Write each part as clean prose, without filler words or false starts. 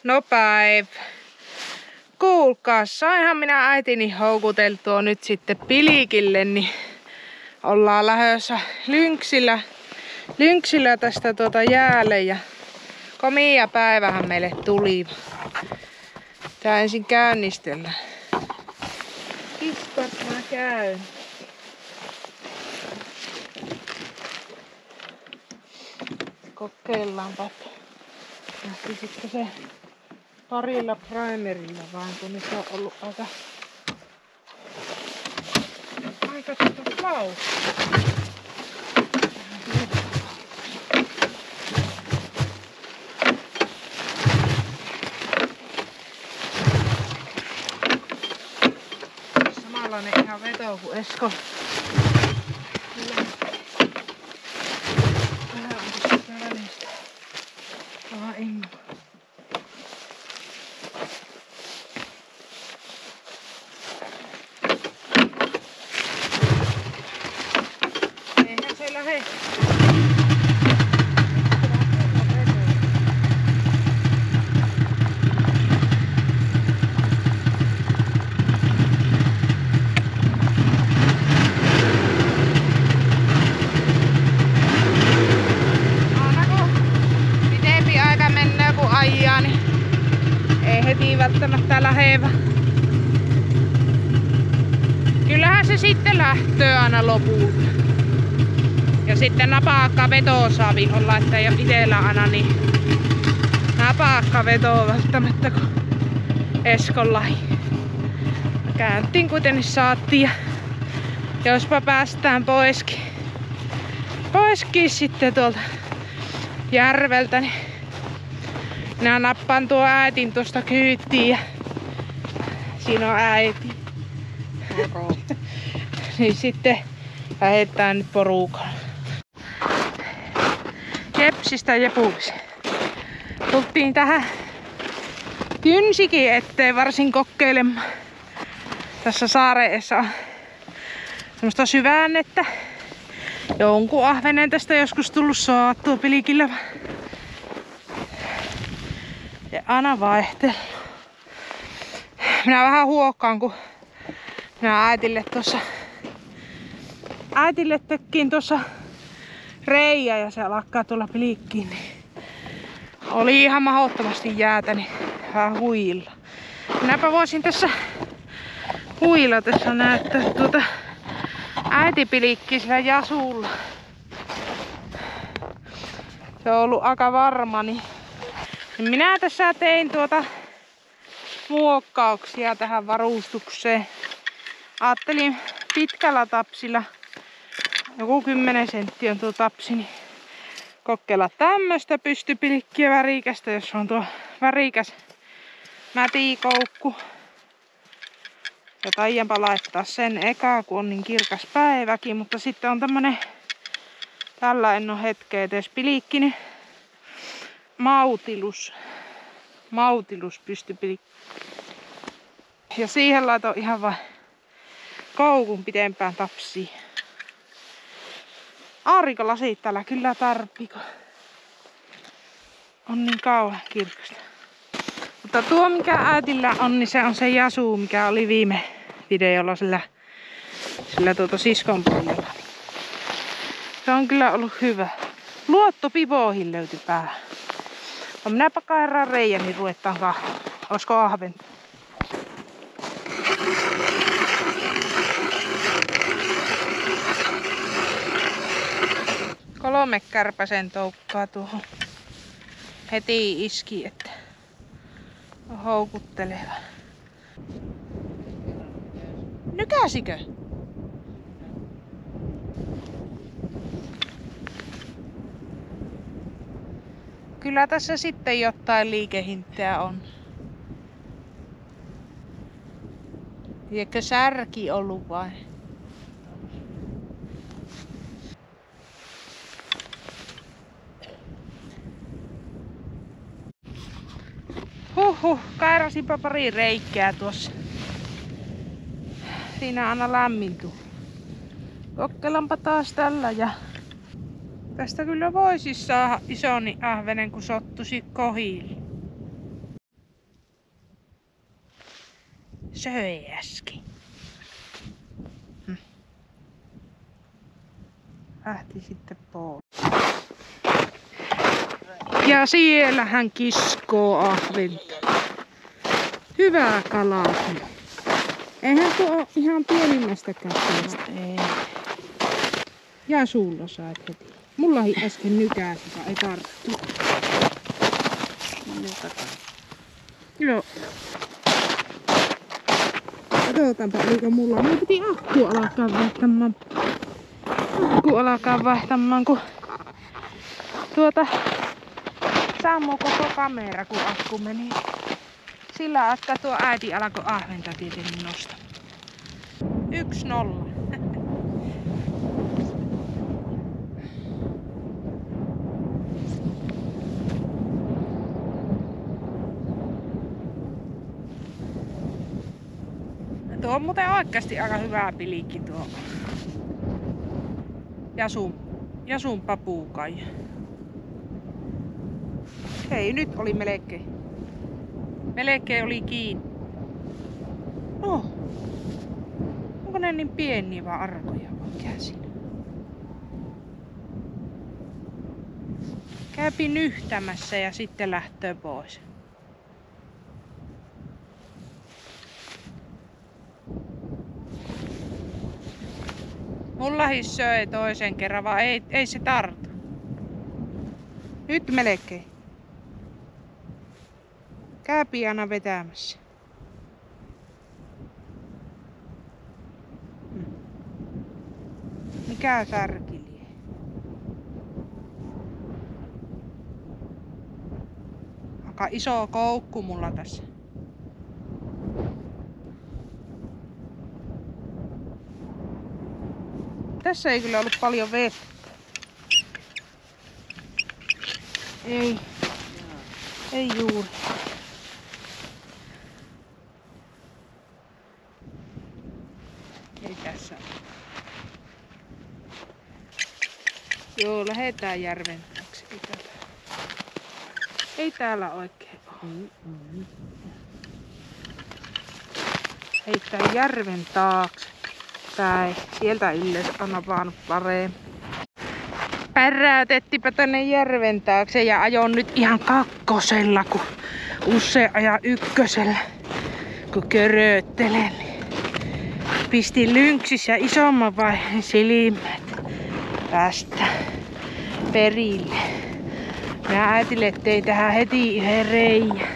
No päiv. Kuulkaa, sainhan minä äitini houkuteltua nyt sitten Pilikille, niin ollaan lähdössä lynksillä tästä jäälle ja komia päivähän meille tuli. Tää ensin käynnistellään. Kispat mä käyn. Kokeillaanpa. Lähtisikö se parilla primerilla vaan, kun nyt on ollut aika lausta. Samanlainen ihan veto kuin Esko. Vähän on tästä välistä. Vähän innoa. Eihän se lähe. Niin ei heti välttämättä lähevä. Kyllähän se sitten lähtee aina lopulta. Ja sitten napakka vetoa saavi olla, että ei ole itellä aina niin napakka vetoa välttämättä kuin Eskollahi. Käyntiin kuitenkin saatiin ja jospa päästään poiskin sitten tuolta järveltä, niin minä nappaan tuo äitin tuosta kyytiin ja siinä on äiti. Niin sitten lähdetään nyt porukalla. Jepsistä Jepuliseen. Tultiin tähän kynsikin ettei varsin kokeilemaan. Tässä saareessa on semmoista syväännettä. Jonkun ahvenen tästä joskus tullut saattua Pilikillä. Ja aina vaihtelu. Minä vähän huokkaan, kun minä äitille tekkiin tuossa reijä ja se alkaa tulla Pilikkiin. Niin oli ihan mahdottomasti jäätä, niin vähän huilla. Minäpä voisin tässä huilatessa näyttää äiti Pilikki sillä jasulla. Se on ollut aika varma, niin minä tässä tein muokkauksia tähän varustukseen. Ajattelin pitkällä tapsilla, joku 10 senttiä on tuo tapsi, niin kokeilla tämmöstä pystypilikkiä värikästä, jos on tuo värikäs mätikoukku. Ja taianpa laittaa sen eka, kun on niin kirkas päiväkin, mutta sitten on tällä en ole hetkeä edes pilikki, niin Mautilus pystypilikki. Ja siihen laitoin ihan vain koukun pitempään tapsiin. Aurinkolasit täällä kyllä tarpiko. On niin kauan kirkasta. Mutta tuo mikä äitillä on, niin se on se jasu, mikä oli viime videolla sillä siskon puolella. Se on kyllä ollut hyvä. Luottopivoihin löytyi päähän. No minäpä kairaan reijän, niin ruvetaan kahtoon. Olisiko ahventa? Kolme kärpäsen toukkaa tuohon. Heti iski, että on houkutteleva. Nykäsikö? Kyllä tässä sitten jotain liikehinttejä on. Liekö särki ollut vai? Kairasinpa pari reikää tuossa. Siinä aina lämmintyy. Kokeillaanpa taas tällä ja tästä kyllä voisi saada ison ahvenen, kun sottuisi kohille. Söi äsken. Lähti sitten pois. Ja siellä hän kiskoo ahventa. Hyvää kalaa. Eihän tuo ole ihan pienimmästäkään kalasta. Ei. Ja sulla sait heti. Mullakin äsken nykäsi, joka ei tarttu. Joo. Katsotaanpa, oliko mulla. Mun piti akku alkaa vaihtamaan, kun sammui koko kamera, kun akku meni. Sillä aikaa tuo äiti alkoi ahventa tietenkin nostaa. 1-0. Tuo on muuten oikeasti aika hyvä pilikki tuo. Jasun papukai. Hei, nyt oli melkein. Melkein oli kiinni. No. Onko ne niin pieniä vaan arkoja vai käsin? Käypi nyhtämässä ja sitten lähtee pois. Mulla söi toisen kerran, vaan ei se tartu. Nyt melkein. Käypi aina vetämässä. Mikä särki lie? Aika iso koukku mulla tässä. Tässä ei kyllä ollut paljon vettä. Ei juuri. Ei tässä. Joo, lähetään järven taakse. Ei täällä oikein ole. Heittää järven taakse. Päin. Sieltä yleensä on avannut paremmin. Päräytettipä tänne järven taakse ja ajon nyt ihan kakkosella, kun usein ajaa ykkösellä, kun köröttelen. Pistin lynksis ja isomman vaiheen silmät tästä perille. Mä äitille tein tähän heti yhden reijän.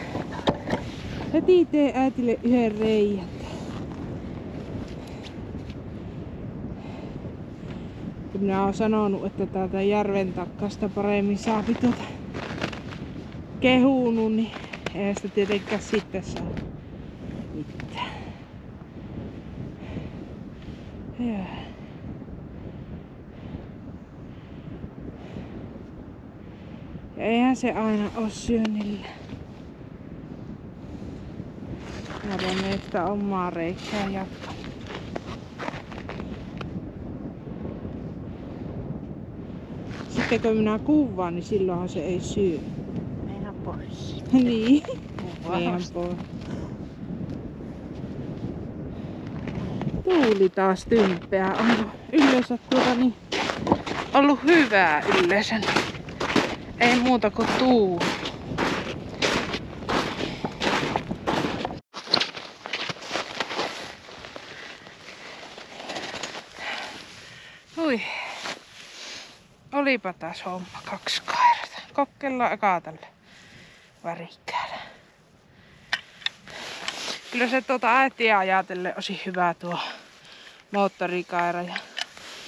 Heti tein äitille yhden reijän. Minä oon sanonut, että täältä järven takkasta paremmin saapi kehunut, niin ei sitä tietenkään sitten saa mitään. Ja. Ja eihän se aina oo syönnillä. Mä voin sitä omaa reikää jatkaa. Sitten kun minä kuvaan, niin silloinhan se ei syö. Meinaan pois. Niin. Meinaan pois. Tuuli taas tympeää. Onko yleensä niin ollut hyvää yleensä? Ei muuta kuin tuuli. Ui. Olipa taas homma 2 kairata. Kokeillaan ekaa tälle värikkäällä. Kyllä se äitiä ajatellen olisi hyvä tuo moottorikaira ja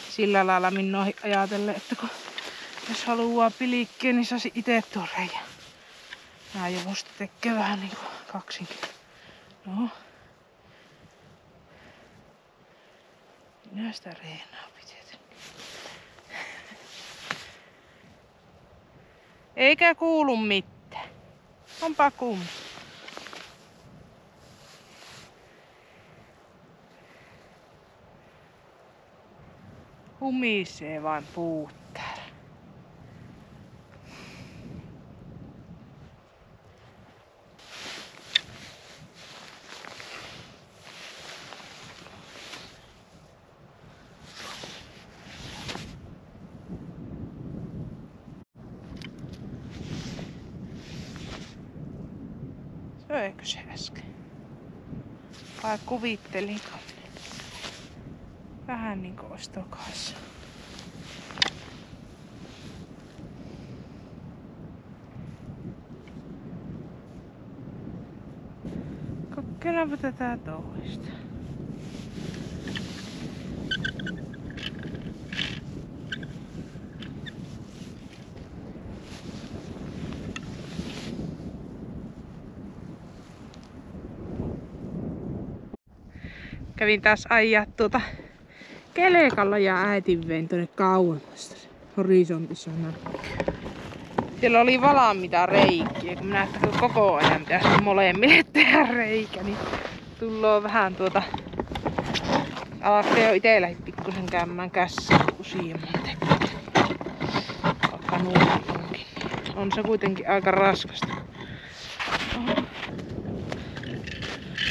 sillä lailla minnoihin ajatellen, että kun jos haluaa pilikkiä, niin saisi itse tuon reijän. Nää jo musta tekee vähän niinku kaksinkin. No. Minä sitä reenaa pitetään. Eikä kuulu mitään. Onpa kumma. Humisee vain puut täällä. Söikö se äsken? Vai kuvittelinko? Vähän niinku ois tokassa. Kokeillaanpa tätä toista. Kävin taas ajaa kelekalla ja äitin vein tonne kauemmasta. Horisontissa näkyy. Siellä oli valmiita reikiä, kun minä ajattelin, että koko ajan pitäisi molemmille tehdä reikä, niin tullaan vähän alkaa jo itellä pikkusen käymään kässä, kun useamman tekee. Vaikka nuori onkin. On se kuitenkin aika raskasta.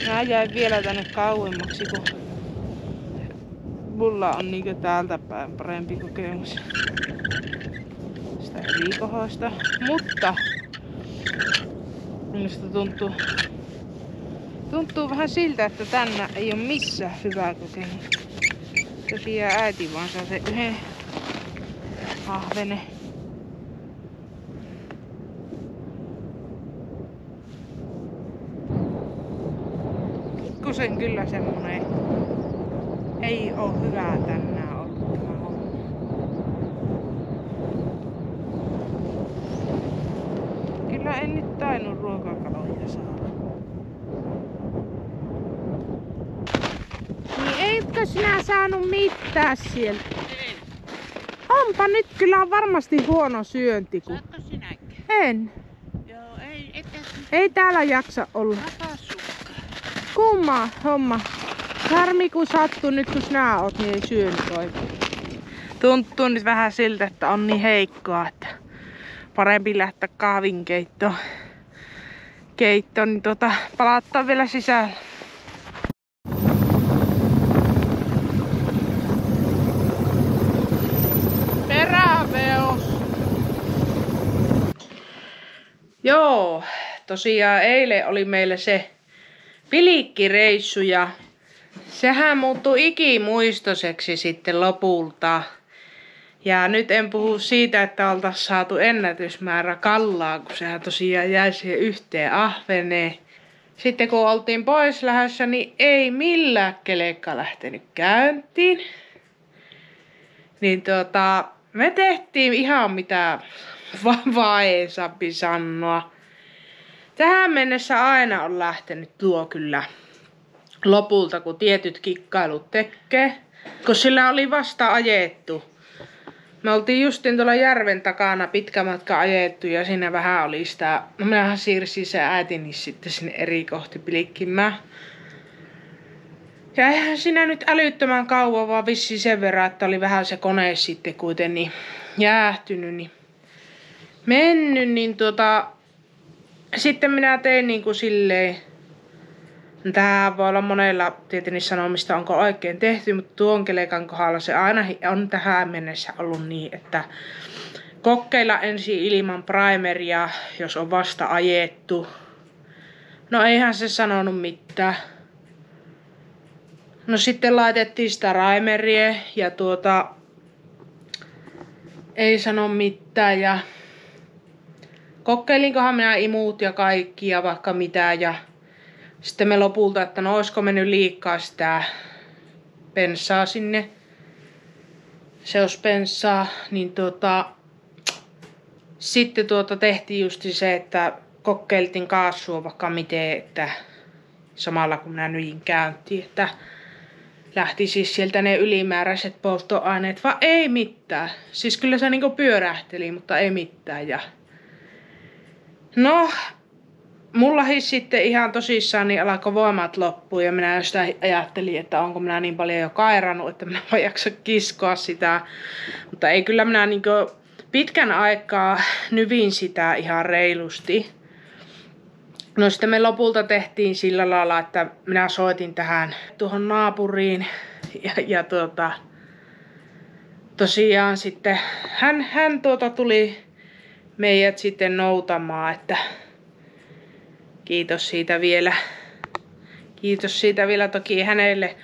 Mä jäin vielä tänne kauemmaksi, kun mulla on niinku täältä päin parempi kokemus sitä eri kohoista. Mutta minusta tuntuu vähän siltä, että tänne ei ole missään hyvää kokemus. Tosiaan äiti vaan saa sen yhden ahvenen. Pikkusen kyllä semmonen ei oo hyvää tänään ollut tämä homma. Kyllä en nyt tainnut ruokakaloja saada. Niin eikö sinä saanut mitään sieltä? Ei. Onpa nyt kyllä varmasti huono syönti. Saatko sinäkin? En. Joo, Ei täällä jaksa olla. Rapasukka. Kumma homma. Harmi kun sattuu nyt kun sinä oot, niin ei syönyt oikein. Tuntuu nyt vähän siltä, että on niin heikkoa, että parempi lähteä kahvinkeittoon. Niin palataan vielä sisällä. Peräveos. Joo, tosiaan eilen oli meillä se pilikkireissu ja sehän muuttui ikimuistoiseksi sitten lopulta. Ja nyt en puhu siitä, että oltaisiin saatu ennätysmäärä kallaa, kun sehän tosiaan jäi siihen yhteen ahveneen. Sitten kun oltiin pois lähdössä, niin ei millään kelekka lähtenyt käyntiin. Niin me tehtiin ihan mitä vaan sapi sanoa. Tähän mennessä aina on lähtenyt tuo kyllä lopulta, kun tietyt kikkailut tekee. Kun sillä oli vasta ajettu. Me oltiin justiin tuolla järven takana pitkä matka ajettu ja siinä vähän oli sitä. No minähän siirsin se äitini sitten sinne eri kohti pilikkimään. Ja eihän siinä nyt älyttömän kauan, vaan vissiin sen verran, että oli vähän se kone sitten kuitenkin jäähtynyt, niin mennyt, niin sitten minä tein niin kuin silleen, tää voi olla monella tietenkin sanomista, onko oikein tehty, mutta tuon kelekan kohdalla se aina on tähän mennessä ollut niin, että kokeilla ensin ilman primeria, jos on vasta ajettu. No eihän se sanonut mitään. No sitten laitettiin sitä primeria ja ei sano mitään ja kokeilinkohan minä imut ja kaikki ja vaikka mitä ja sitten me lopulta, että no olisiko mennyt liikaa sitä bensaa sinne, seosbensaa, niin sitten tehtiin justi se, että kokeiltiin kaasua vaikka miten, että samalla kun minä nyin käyntiin, että lähti siis sieltä ne ylimääräiset polttoaineet, vaan ei mitään. Siis kyllä se niinku pyörähteli, mutta ei mitään. Ja no, mulla sitten ihan tosissaan niin alkoi voimat loppua ja minä jostain ajattelin, että onko minä niin paljon jo kairannut, että minä voin jaksa kiskoa sitä. Mutta ei kyllä minä niinku pitkän aikaa nyvin sitä ihan reilusti. No sitten me lopulta tehtiin sillä lailla, että minä soitin tähän tuohon naapuriin ja tosiaan sitten hän tuli meidät sitten noutamaan, että Kiitos siitä vielä. Kiitos siitä vielä toki hänelle.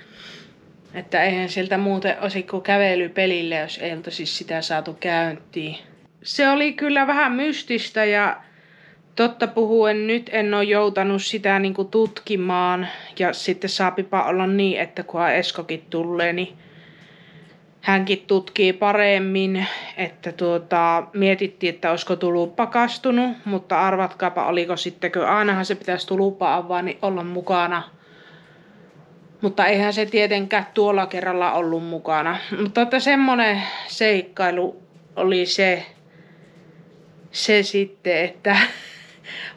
Että eihän sieltä muuten olisi kuin kävelypelille, jos ei olta siis sitä saatu käyntiin. Se oli kyllä vähän mystistä ja totta puhuen nyt en ole joutanut sitä niinku tutkimaan. Ja sitten saapipa olla niin, että kun Eskokin tulee, niin hänkin tutkii paremmin. Että mietittiin, että olisiko tullut pakastunut, mutta arvatkaapa oliko sitten, kun ainahan se pitäisi tulupaa avaa, niin olla mukana. Mutta eihän se tietenkään tuolla kerralla ollut mukana. Mutta että semmonen seikkailu oli se sitten, että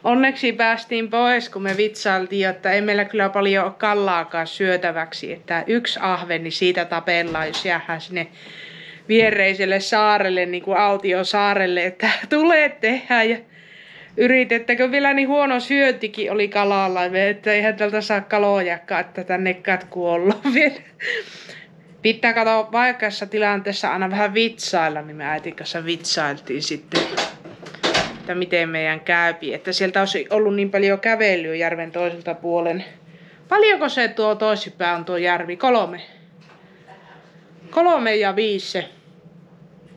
onneksi päästiin pois, kun me vitsailtiin, että ei meillä kyllä paljon ole kallaakaan syötäväksi. Että yksi ahven, niin siitä tapellaan, jos jäähän sinne viereiselle saarelle, niin kuin Autiosaarelle, että tulee tehdä. Ja yritettekö vielä niin huono syöntikin oli kalalla, että eihän tältä saa kalojakaan, että tänne katkuu olla vielä. Pitää katsoa vaikeassa tilanteessa aina vähän vitsailla, niin me äitin kanssa vitsailtiin sitten, että miten meidän käypi. Että sieltä olisi ollut niin paljon kävelyä järven toiselta puolen. Paljonko se tuo toisinpäin on tuo järvi? 3? 3 ja 5.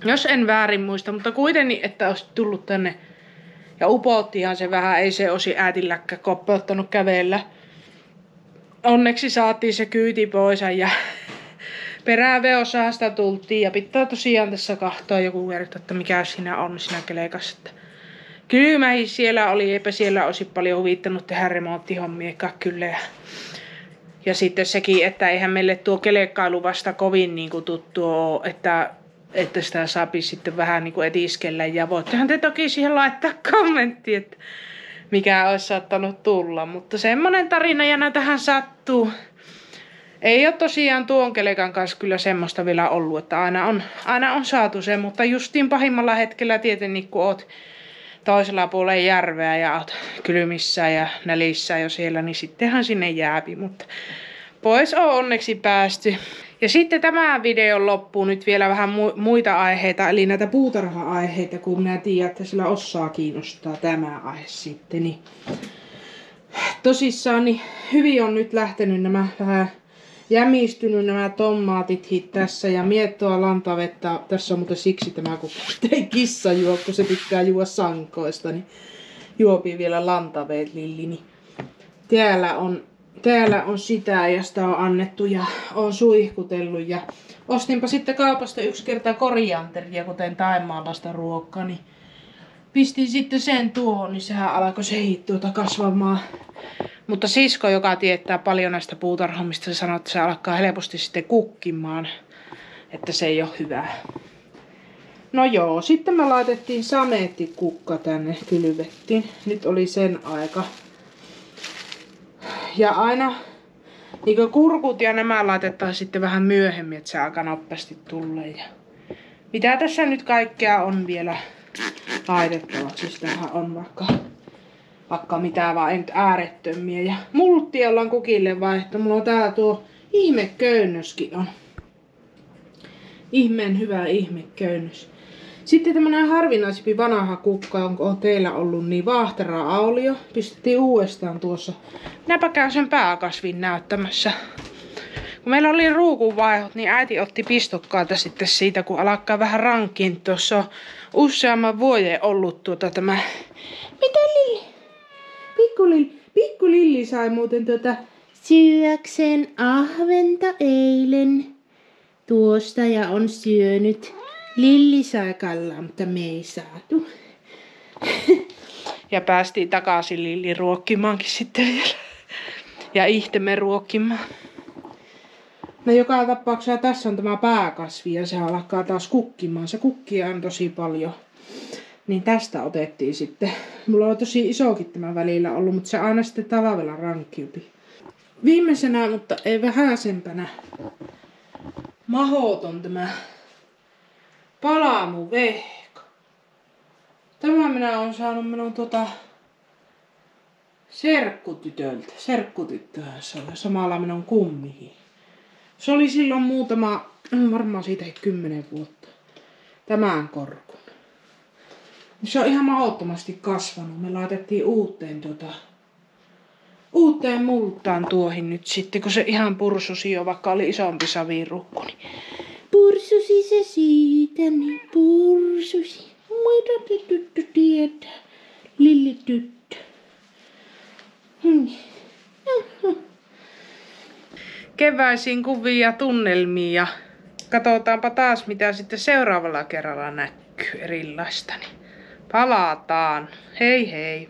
Jos en väärin muista, mutta kuitenkin, että olisi tullut tänne. Ja upottihan se vähän, ei se olisi äitilläkään koppeuttanut kävellä. Onneksi saatiin se kyyti pois ja peräveossahan sitä tultiin. Ja pitää tosiaan tässä kahtoa joku kerta, että mikä siinä on siinä kelekassa. Kylmähi siellä oli, eipä siellä olisi paljon huvittanut tehdä remonttihommiakaan kyllä. Ja sitten sekin, että eihän meille tuo kelekkailu vasta kovin niin kuin tuttu ole, että sitä saapi sitten vähän niin kuin etiskellä. Ja voittehan te toki siihen laittaa kommentti, että mikä olisi saattanut tulla. Mutta semmonen tarina ja tähän sattuu. Ei ole tosiaan tuon kelekan kanssa kyllä semmoista vielä ollut, että aina on saatu se. Mutta justiin pahimmalla hetkellä tietenkin, kun oot toisella puolella järveä ja oot kylmissä ja nälissä jo siellä, niin sittenhän sinne jääpi. Mutta pois on onneksi päästy. Ja sitten tämän videon loppuun nyt vielä vähän muita aiheita, eli näitä puutarha-aiheita, kun minä tiedän, että sillä osaa kiinnostaa tämä aihe sitten. Niin tosissaan niin hyvin on nyt lähtenyt nämä vähän jämistynyt nämä tomaatit tässä ja miettoa lantavettä. Tässä on muuten siksi tämä, kun ei kissa juo, kun se tykkää juo sankoista, niin juopii vielä lantaveet Lilli. Niin täällä on sitä ja sitä on annettu ja on suihkutellut ja ostinpa sitten kaupasta 1 kerta korianteria, kuten thaimaalaista ruokaa, niin pistin sitten sen tuohon, niin sehän alkoi se kasvamaan. Mutta sisko, joka tietää paljon näistä puutarhommista, se sanoo, että se alkaa helposti sitten kukkimaan, että se ei ole hyvää. No joo, sitten me laitettiin sameettikukka tänne, kylvettiin. Nyt oli sen aika. Ja aina niin kurkut ja nämä laitetaan sitten vähän myöhemmin, että se alkaa nopeasti tulee. Ja mitä tässä nyt kaikkea on vielä laitettavaksi? Sitähän on vaikka mitä vaan, ei nyt äärettömiä. Ja multtia ollaan kukille vaihto. Mulla on täällä tuo ihmeköynnöskin on. Ihmeen hyvä ihmeköynnös. Sitten tämmönen harvinaisempi vanha kukka, onko teillä ollut, niin vaahtera-aulio. Pistettiin uudestaan tuossa. Minäpä käyn sen pääkasvin näyttämässä. Kun meillä oli ruukunvaihot, niin äiti otti pistokkaita sitten siitä, kun alkaa vähän rankin. Tuossa on useamman vuoden ollut tämä... Mitä Lilli? Pikku Lilli sai muuten syökseen ahventa eilen tuosta ja on syönyt. Lilli sai kallaa, mutta me ei saatu. Ja päästiin takaisin Lilli ruokkimaankin sitten vielä. Ja Ihtemme ruokkimaan. No joka tapauksessa tässä on tämä pääkasvi ja se alkaa taas kukkimaan. Se kukkii on tosi paljon. Niin tästä otettiin sitten. Mulla on tosi isokin tämä välillä ollut, mutta se aina sitten talvella rankkiupi. Viimeisenä, mutta ei vähäisempänä, mahoton tämä palamuvehko. Tämä minä olen saanut minun serkkutytöltä. Serkkutyttöhän se on. Samalla minun kummihin. Se oli silloin varmaan siitä 10 vuotta. Tämän korkun. Se on ihan mahdottomasti kasvanut. Me laitettiin uuteen uuteen multaan tuohin nyt sitten, kun se ihan pursusi jo, vaikka oli isompi savirukku. Niin pursusi se siitä, niin pursusi. Mitä te tyttö tietää? Lilli tyttö. Keväisiin kuvia tunnelmia. Katsotaanpa taas, mitä sitten seuraavalla kerralla näkyy erilaista. Niin palataan. Hei hei.